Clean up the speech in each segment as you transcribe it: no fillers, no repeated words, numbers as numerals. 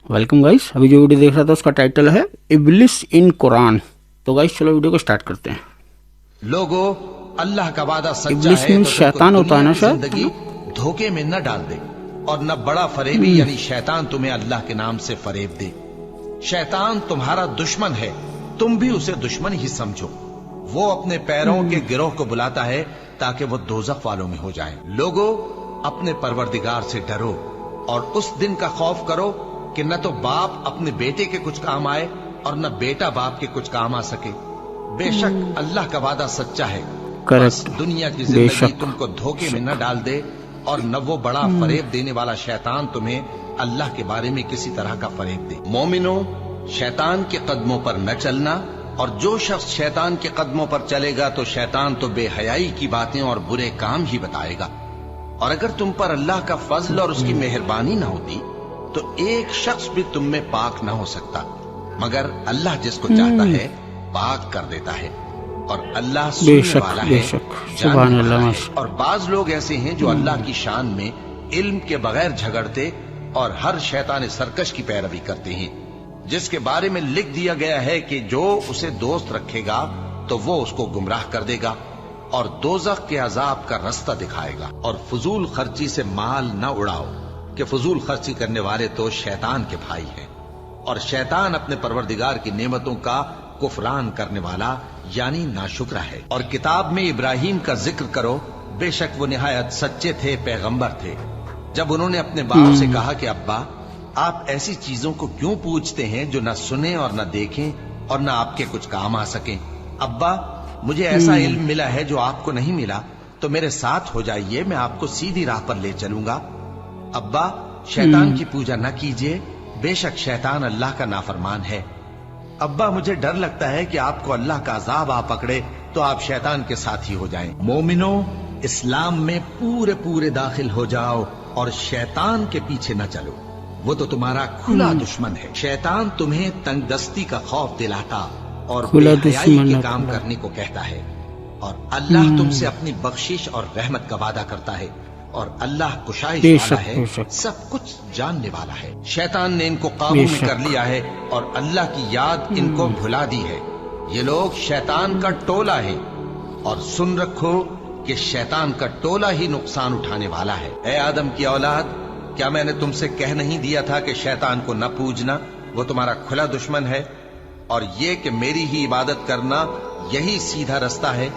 Welcome guys. अभी जो video देख रहा था उसका टाइटल है इब्लिस इन कुरान। तो गाइस चलो वीडियो को स्टार्ट करते हैं। लोगो, अल्लाह का वादा सच्चा इब्लिस है मीन तो तुमको शैतान होता है दुनिया ना की शायद। जिंदगी धोखे में न डाल दे और न बड़ा फरेबी यानी शैतान तुम्हें अल्लाह के नाम से फरेब दे। शैतान तुम्हारा दुश्मन है, तुम भी उसे दुश्मन ही समझो। वो अपने पैरों के गिरोह को बुलाता है ताकि वो दोजख वालों में हो जाए। लोगो, अपने परवरदिगार से डरो और उस दिन का खौफ करो कि न तो बाप अपने बेटे के कुछ काम आए और न बेटा बाप के कुछ काम आ सके। बेशक अल्लाह का वादा सच्चा है। बस दुनिया की जिंदगी तुमको धोखे में न डाल दे और न वो बड़ा फरेब देने वाला शैतान तुम्हें अल्लाह के बारे में किसी तरह का फरेब दे। मोमिनो, शैतान के कदमों पर न चलना, और जो शख्स शैतान के कदमों पर चलेगा तो शैतान तो बेहयाई की बातें और बुरे काम ही बताएगा। और अगर तुम पर अल्लाह का फजल और उसकी मेहरबानी न होती तो एक शख्स भी तुम में पाक न हो सकता, मगर अल्लाह जिसको चाहता है पाक कर देता है। और अल्लाह सुनने वाला है, जानने वाला है। और बाज लोग ऐसे हैं जो अल्लाह की शान में इल्म के बगैर झगड़ते और हर शैतान सरकश की पैरवी करते हैं, जिसके बारे में लिख दिया गया है कि जो उसे दोस्त रखेगा तो वो उसको गुमराह कर देगा और दोजख के अजाब का रास्ता दिखाएगा। और फजूल खर्ची से माल न उड़ाओ कि फजूल खर्ची करने वाले तो शैतान के भाई हैं, और शैतान अपने परवरदिगार की नेमतों का कुफरान करने वाला यानी नाशुक्रा है। और किताब में इब्राहिम का जिक्र करो, बेशक वो निहायत सच्चे थे, पैगंबर थे। जब उन्होंने अपने बाप से कहा कि अब्बा, आप ऐसी चीजों को क्यों पूछते हैं जो न सुने और न देखें और न आपके कुछ काम आ सकें। अब्बा, मुझे ऐसा इल्म मिला है जो आपको नहीं मिला, तो मेरे साथ हो जाइए, मैं आपको सीधी राह पर ले चलूंगा। अब्बा, शैतान की पूजा न कीजिए, बेशक शैतान अल्लाह का नाफरमान है। अब्बा, मुझे डर लगता है कि आपको अल्लाह का अजाब आ पकड़े तो आप शैतान के साथ ही हो जाएं। मोमिनो, इस्लाम में पूरे पूरे दाखिल हो जाओ और शैतान के पीछे न चलो, वो तो तुम्हारा खुला दुश्मन है। शैतान तुम्हें तंगदस्ती का खौफ दिलाता और बेहयाई के काम करने को कहता है, और अल्लाह तुमसे अपनी बख्शिश और रहमत का वादा करता है, और अल्लाह कुशाइश वाला है, सब कुछ जानने वाला है। शैतान ने इनको काबू में कर लिया है और अल्लाह की याद इनको भुला दी है। ये लोग शैतान का टोला है, और सुन रखो कि शैतान का टोला ही नुकसान उठाने वाला है। ए आदम की औलाद, क्या मैंने तुमसे कह नहीं दिया था कि शैतान को न पूजना, वो तुम्हारा खुला दुश्मन है, और ये कि मेरी ही इबादत करना यही सीधा रास्ता है।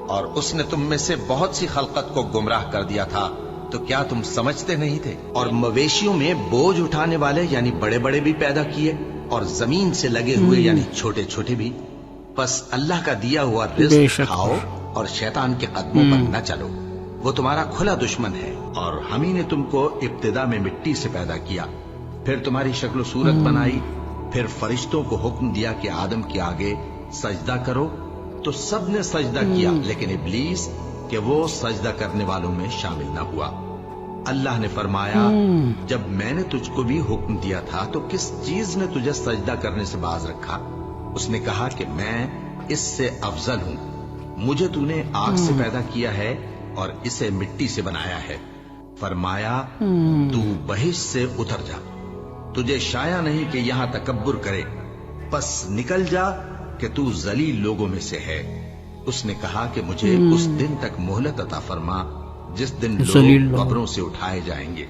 और उसने तुम में से बहुत सी खलकत को गुमराह कर दिया था, तो क्या तुम समझते नहीं थे। और मवेशियों में बोझ उठाने वाले यानी बड़े बड़े भी पैदा किए, और जमीन से लगे हुए यानी छोटे छोटे भी। बस अल्लाह का दिया हुआ रिज़्क खाओ और शैतान के कदमों पर न चलो, वो तुम्हारा खुला दुश्मन है। और हम ही ने तुमको इब्तिदा में मिट्टी से पैदा किया, फिर तुम्हारी शक्ल सूरत बनाई, फिर फरिश्तों को हुक्म दिया कि आदम के आगे सजदा करो, तो सब ने सजदा किया, लेकिन इब्लीस कि वो सजदा करने वालों में शामिल न हुआ। अल्लाह ने फरमाया, जब मैंने तुझको भी हुक्म दिया था तो किस चीज ने तुझे सजदा करने से बाज रखा। उसने कहा कि मैं इससे अफजल हूं, मुझे तूने आग से पैदा किया है और इसे मिट्टी से बनाया है। फरमाया, तू बहिश्त से उतर जा, तुझे शाया नहीं कि यहां तकब्बुर करे, बस निकल जा कि तू जलील लोगों में से है। उसने कहा कि मुझे उस दिन तक मोहलत अता फरमा जिस दिन लोग कब्रों से उठाए जाएंगे।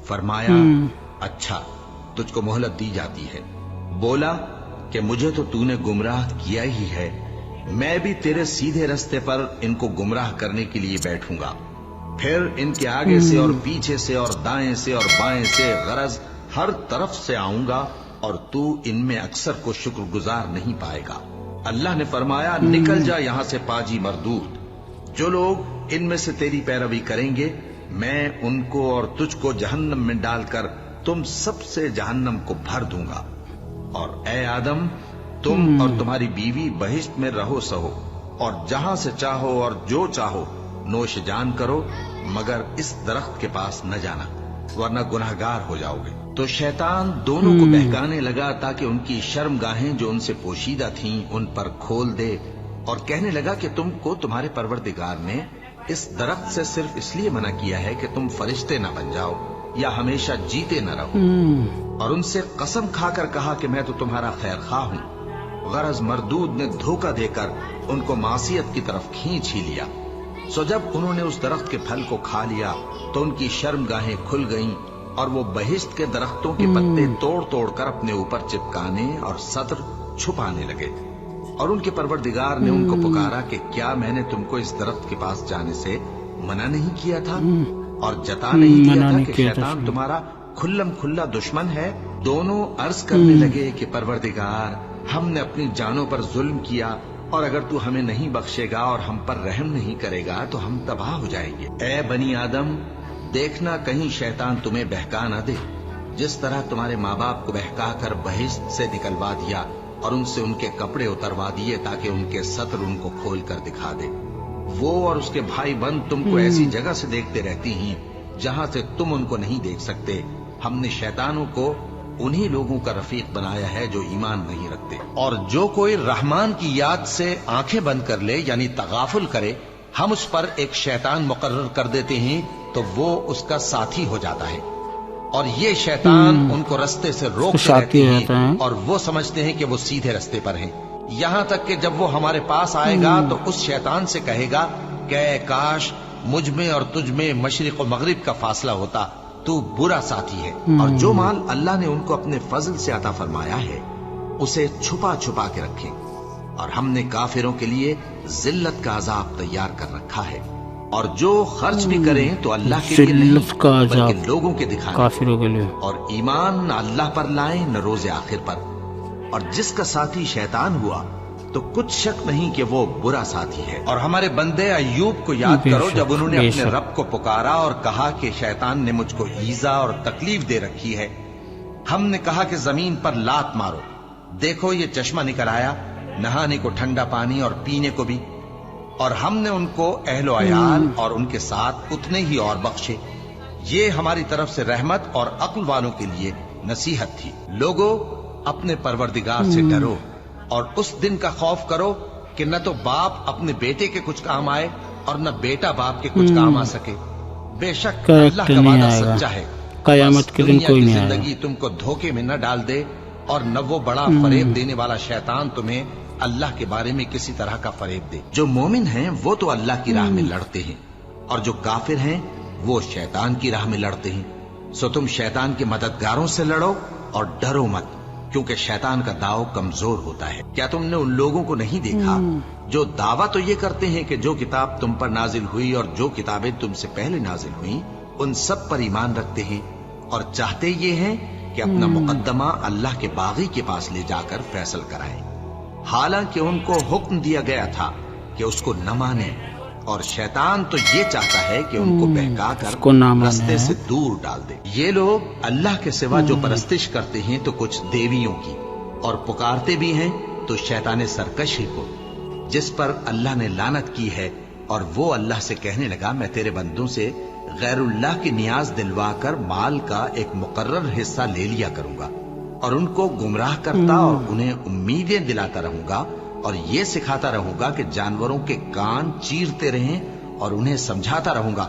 फरमाया, अच्छा, तुझको मोहलत दी जाती है। बोला कि मुझे तो तूने गुमराह किया ही है, मैं भी तेरे सीधे रास्ते पर इनको गुमराह करने के लिए बैठूंगा, फिर इनके आगे से और पीछे से और दाएं से और बाएं से, गरज हर तरफ से आऊंगा, और तू इनमें अक्सर को शुक्रगुजार नहीं पाएगा। अल्लाह ने फरमाया, निकल जा यहां से पाजी मरदूद, जो लोग इनमें से तेरी पैरवी करेंगे मैं उनको और तुझको जहन्नम में डालकर तुम सबसे जहन्नम को भर दूंगा। और ए आदम, तुम और तुम्हारी बीवी बहिश्त में रहो सहो, और जहां से चाहो और जो चाहो नोश जान करो, मगर इस दरख्त के पास न जाना, वरना गुनहगार हो जाओगे। तो शैतान दोनों को बहकाने लगा ताकि उनकी शर्मगाहें जो उनसे पोशीदा थीं उन पर खोल दे, और कहने लगा कि तुमको तुम्हारे परवरदिगार ने इस दरख्त से सिर्फ इसलिए मना किया है कि तुम फरिश्ते न बन जाओ, या हमेशा जीते न रहो। और उनसे कसम खाकर कहा कि मैं तो तुम्हारा खैर खा हूं। गरज मरदूद ने धोखा देकर उनको मासियत की तरफ खींच ही लिया। सो जब उन्होंने उस दरख्त के फल को खा लिया तो उनकी शर्मगाहें खुल गईं और वो बहिश्त के दरख्तों के पत्ते तोड़ तोड़ कर अपने ऊपर चिपकाने और सत्र छुपाने लगे। और उनके परवरदिगार ने उनको पुकारा कि क्या मैंने तुमको इस दरख्त के पास जाने से मना नहीं किया था और जता नहीं दिया था कि शैतान तुम्हारा खुल्लम खुल्ला दुश्मन है। दोनों अर्ज करने लगे कि परवरदिगार, हमने अपनी जानों पर जुल्म किया और अगर तू हमें नहीं बख्शेगा और हम पर रहम नहीं करेगा तो हम तबाह हो जाएंगे। ए बनी आदम, देखना कहीं शैतान तुम्हें बहका न दे, जिस तरह तुम्हारे माँ बाप को बहका कर बहिश्त से निकलवा दिया और उनसे उनके कपड़े उतरवा दिए ताकि उनके सत्र उनको खोल कर दिखा दे। वो और उसके भाई बंद तुमको ऐसी जगह से देखते रहती हैं जहाँ से तुम उनको नहीं देख सकते। हमने शैतानों को उन्हीं लोगों का रफीक बनाया है जो ईमान नहीं रखते। और जो कोई रहमान की याद से आंखें बंद कर ले यानी तगाफुल करे, हम उस पर एक शैतान मुकर्रर कर देते हैं तो वो उसका साथी हो जाता है। और ये शैतान उनको रास्ते से रोकते रहते हैं और वो समझते हैं कि वो सीधे रास्ते पर हैं। यहाँ तक कि जब वो हमारे पास आएगा तो उस शैतान से कहेगा कि काश मुझ में और तुझ में मशरिक और मगरिब का फासला होता, तू बुरा साथी है। और जो माल अल्लाह ने उनको अपने फजल से अता फरमाया है उसे छुपा छुपा के रखें। और हमने काफिरों के लिए जिल्लत का अजाब तैयार कर रखा है। और जो खर्च भी करें तो अल्लाह के लिए नहीं बल्कि लोगों के दिखाने काफिरों के लिए। और ईमान न अल्लाह पर लाएं न रोज़े आखिर पर। और जिसका साथी शैतान हुआ तो कुछ शक नहीं कि वो बुरा साथी है। और हमारे बंदे अय्यूब को याद करो जब उन्होंने अपने रब को पुकारा और कहा कि शैतान ने मुझको ईजा और तकलीफ दे रखी है। हमने कहा कि जमीन पर लात मारो, देखो ये चश्मा निकल आया, नहाने को ठंडा पानी और पीने को भी। और हमने उनको अहलो अयाल और उनके साथ उतने ही और बख्शे। ये हमारी तरफ से रहमत और अक्ल वालों के लिए नसीहत थी। लोगों, अपने परवरदिगार से डरो और उस दिन का खौफ करो कि न तो बाप अपने बेटे के कुछ काम आए और न बेटा बाप के कुछ काम आ सके। बेशक अल्लाह का वादा सच्चा है। कयामत के दिन कोई नहीं आएगा। जिंदगी तुमको धोखे में न डाल दे और न वो बड़ा फरेब देने वाला शैतान तुम्हें अल्लाह के बारे में किसी तरह का फरेब दे। जो मोमिन हैं वो तो अल्लाह की राह में लड़ते हैं और जो काफिर हैं वो शैतान की राह में लड़ते हैं। सो तुम शैतान के मददगारों से लड़ो और डरो मत, क्योंकि शैतान का दाव कमजोर होता है। क्या तुमने उन लोगों को नहीं देखा जो दावा तो ये करते हैं कि जो किताब तुम पर नाजिल हुई और जो किताबें तुमसे पहले नाजिल हुई उन सब पर ईमान रखते हैं और चाहते ये हैं कि अपना मुकद्दमा अल्लाह के बागी के पास ले जाकर फैसल कराएं। हालांकि उनको हुक्म दिया गया था कि उसको न माने और शैतान तो ये चाहता है कि उनको बहका कर रास्ते से दूर डाल दे। ये लोग अल्लाह के सिवा जो परस्तिश करते हैं तो कुछ देवियों की और पुकारते भी हैं तो शैतान सरकशी को, जिस पर अल्लाह ने लानत की है। और वो अल्लाह से कहने लगा, मैं तेरे बंदों से गैरुल्लाह की नियाज दिलवा कर माल का एक मुकर्रर हिस्सा ले लिया करूंगा और उनको गुमराह करता और उन्हें उम्मीदें दिलाता रहूंगा और ये सिखाता रहूंगा कि जानवरों के कान चीरते रहें और उन्हें समझाता रहूंगा,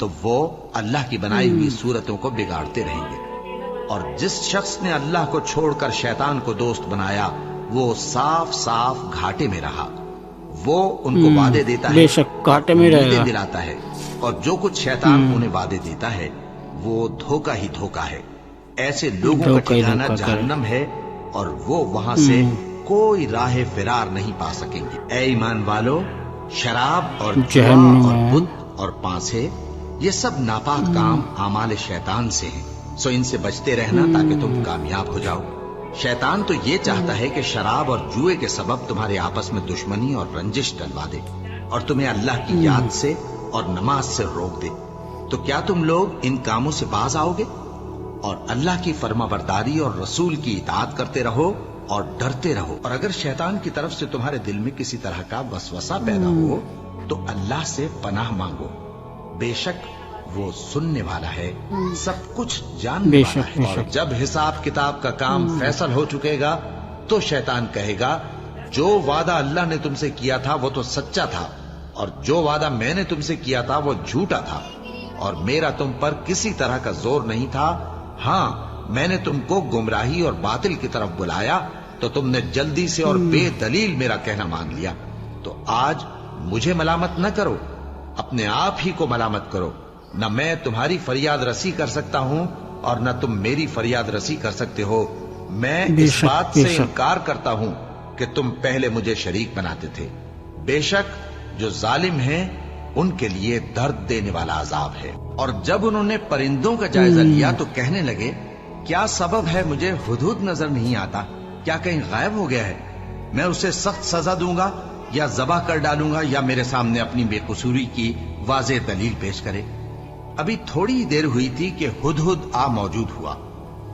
तो वो अल्लाह की बनाई हुई सूरतों को बिगाड़ते रहेंगे। और जिस शख्स ने अल्लाह को छोड़कर शैतान को दोस्त बनाया वो साफ साफ घाटे में रहा। वो उनको वादे देता है, बेशक घाटे में रहेगा, दिलाता है और जो कुछ शैतान उन्हें वादे देता है वो धोखा ही धोखा है। ऐसे लोगों का ठिकाना जहन्नम है और वो वहां से कोई राह फिरार नहीं पा सकेंगे। ऐ ईमान वालो, शराब और जुआ और बुत और पांसे ये सब नापाक काम आमाल शैतान से हैं। सो इनसे बचते रहना ताकि तुम कामयाब हो जाओ। शैतान तो ये चाहता है कि शराब और जुए के सबब तुम्हारे आपस में दुश्मनी और रंजिश डलवा दे और तुम्हें अल्लाह की याद से और नमाज से रोक दे। तो क्या तुम लोग इन कामों से बाज आओगे और अल्लाह की फरमाबरदारी और रसूल की इताअत करते रहो और डरते रहो। और अगर शैतान की तरफ से तुम्हारे दिल में किसी तरह का वसवसा पैदा हो तो अल्लाह से पनाह मांगो, बेशक वो सुनने वाला है, सब कुछ जानने वाला है। और जब हिसाब किताब का काम फैसल हो चुकेगा तो शैतान कहेगा, जो वादा अल्लाह ने तुमसे किया था वो तो सच्चा था और जो वादा मैंने तुमसे किया था वो झूठा था। और मेरा तुम पर किसी तरह का जोर नहीं था। हाँ, मैंने तुमको गुमराही और बातिल की तरफ बुलाया तो तुमने जल्दी से और बेदलील मेरा कहना मान लिया। तो आज मुझे मलामत न करो, अपने आप ही को मलामत करो। न मैं तुम्हारी फरियाद रसी कर सकता हूं और न तुम मेरी फरियाद रसी कर सकते हो। मैं इस बात से इनकार करता हूं कि तुम पहले मुझे शरीक बनाते थे। बेशक जो जालिम हैं उनके लिए दर्द देने वाला अजाब है। और जब उन्होंने परिंदों का जायजा लिया तो कहने लगे, क्या सबब है मुझे हुदहुद नजर नहीं आता? क्या कहीं गायब हो गया है? मैं उसे सख्त सजा दूंगा या जबा कर डालूंगा या मेरे सामने अपनी बेकसूरी की वाज़ेह दलील पेश करे। अभी थोड़ी ही देर हुई थी कि हुदहुद आ मौजूद हुआ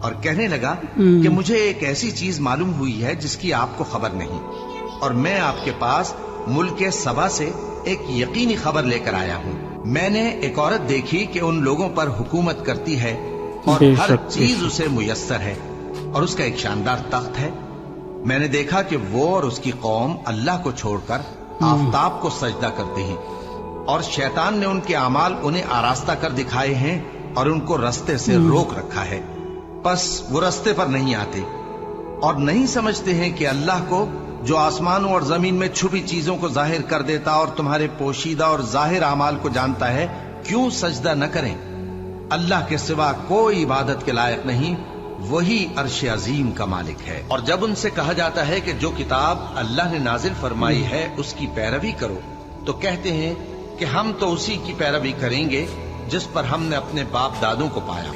और कहने लगा कि मुझे एक ऐसी चीज मालूम हुई है जिसकी आपको खबर नहीं, और मैं आपके पास मुल्के सबा से एक यकीनी खबर लेकर आया हूँ। मैंने एक औरत देखी कि उन लोगों पर हुकूमत करती है और हर चीज उसे मुयस्सर है और उसका एक शानदार तख्त है। मैंने देखा कि वो और उसकी कौम अल्लाह को छोड़कर आफताब को सजदा करते हैं और शैतान ने उनके अमाल उन्हें आरास्ता कर दिखाए हैं और उनको रास्ते से रोक रखा है। बस वो रास्ते पर नहीं आते और नहीं समझते हैं कि अल्लाह को, जो आसमानों और जमीन में छुपी चीजों को जाहिर कर देता और तुम्हारे पोशीदा और जाहिर अमाल को जानता है, क्यों सजदा न करें। अल्लाह के सिवा कोई इबादत के लायक नहीं, वही अर्श अजीम का मालिक है। और जब उनसे कहा जाता है कि जो किताब अल्लाह ने नाजिल फरमाई है उसकी पैरवी करो, तो कहते हैं कि हम तो उसी की पैरवी करेंगे जिस पर हमने अपने बाप दादों को पाया।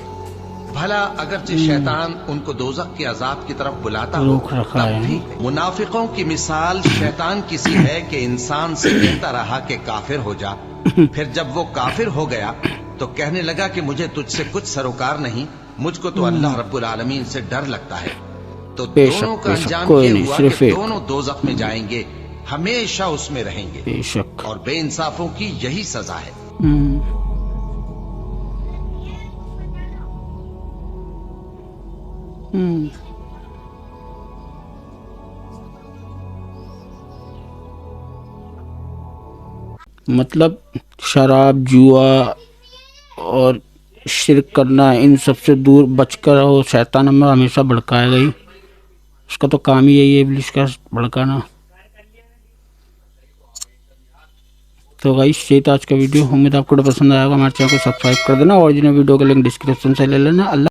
भला अगरचे शैतान उनको दोज़ख के अजाब की तरफ बुलाता हो, तब भी मुनाफिकों की मिसाल शैतान की सी है कि इंसान से कहता रहा कि काफिर हो जा, फिर जब वो काफिर हो गया तो कहने लगा कि मुझे तुझसे कुछ सरोकार नहीं, मुझको तो अल्लाह रब्बुल आलमीन से डर लगता है। तो दोनों का अंजाम ये हुआ कि दोनों दोज़ख में जाएंगे, हमेशा उसमें रहेंगे और बेइंसाफों की यही सजा है। मतलब शराब, जुआ और शिरक करना, इन सबसे दूर बचकर हो। शैतान हमें हमेशा भड़काएगा ही, उसका तो काम ही यही है इब्लीस का भड़काना। तो गाइस ये था आज का वीडियो। उम्मीद आपको पसंद आएगा। हमारे चैनल को सब्सक्राइब कर देना और जिन्हें वीडियो का लिंक डिस्क्रिप्शन से ले लेना। अल्लाह